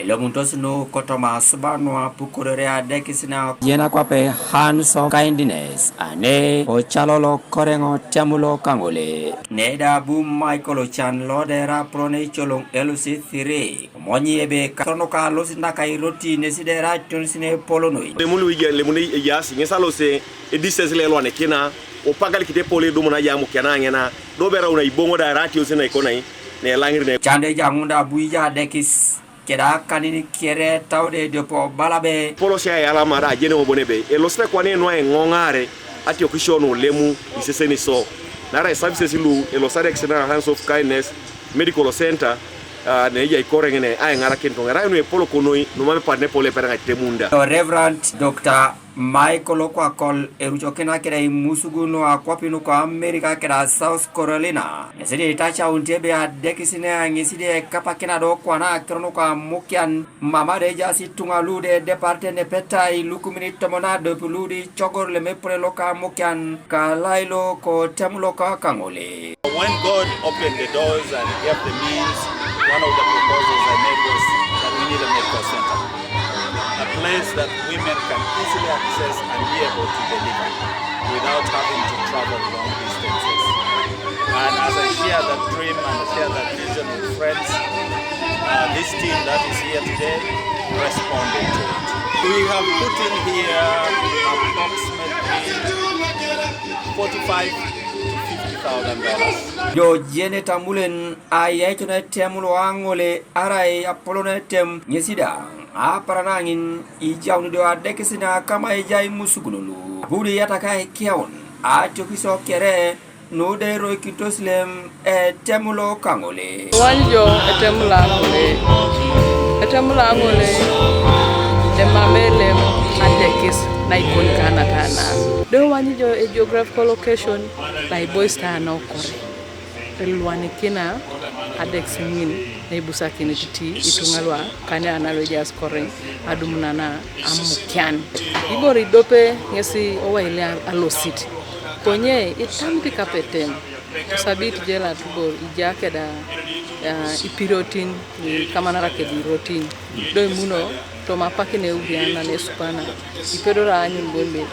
ilo muntosino kotoma subano pukurere adekisina yena kwape hands of kindness ane ochalolo korengo temulo kangole neda bu Michael Chan lodera prone cholong elusi thire monyi ebe katono ka losinda ka Irotin nesidera tonsine polonoi lemulu lemuni yas ngesalo se edises lelo ne kina o pagal kite pole do mona yamu kana ngena do bera una ibongo da ratio sina ikonai ne langir ne chande jamunda buija dekis keda kanini kere tawde depo balabe polo sia yala mara jene obonebe e lo ste kwane no e ngongare ati okishono lemu iseseni so nara services lu e lo sare external hands of kindness medical center ne ya ikore ngene ay ngara kento ngara no e polo konoi no mabe parne pole pera temunda Reverend Dr. Michael Kwakol eruchokena kera musuguno akwapino kwa America kera South Carolina neside itacha untebe adekisine angiside kapakena do kwana krono kwa Amukean mama reja situngalude departe ne petai lukumini tomona de puludi chogor le mepre loka Amukean kalailo ko temuloka kangole. When God opened the doors and gave the means, one of the proposals I made was that we need a medical center. A place that women can easily access and be able to deliver without having to travel long distances. And as I share that dream and I share that vision with friends, this team that is here today responded to it. We have put in here approximately $45,000 to $50,000. Yo jene tambulen ayetone temulo angole arai apolone tem nyesida aparanangin ijawni do adekisina kama ijai musugunulu budi yataka kiaon atokiso kere no de roikitoslem temulo kangole wanjo temula ngole demamele adekis na ikon kana do wanjo a geographical location like boysta no kore relwani kina adex min ne busakini titi itungalwa kanya analoja scoring adumunana Amukean ibori dope ngesi owaile alosit ponye itamti kapeten sabit jela tubor ijake da Irotin kama narake di Irotin do muno to mapakine ubiana ne supana ipedora anyun bombe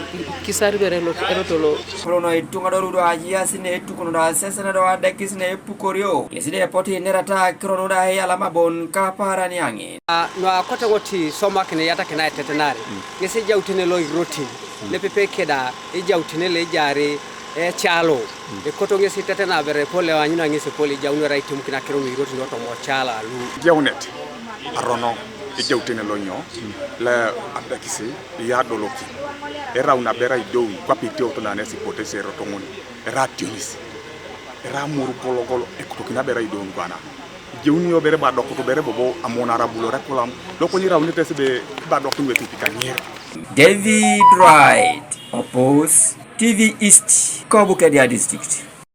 kisari berelo erotolo prono itungado do ajia sine tukono da sesena do adekisne pukorio leside poti nerata krono da yala bon kapara nyange no akota goti soma kine yata kina tetenare ngese jautene lo Irotin le pepe keda e jautene le jare e chalo e koto ngese tetena bere pole wanyuna ngese pole jaunu raitum kina kero Irotin to mo chala lu jawnet arono e jawtene lo nyo la adakisi ya doloki era una bera idou kwa pitio to na nesi pote sero to ngoni era tionis era muru pologolo e ko kina bera idou bana jewni yo bere ba dokko to bere bobo amona rabulo rekolam loko ni rawni tese be ba dokko ngeti pikanier David Wright Opus TV East Bukedea District.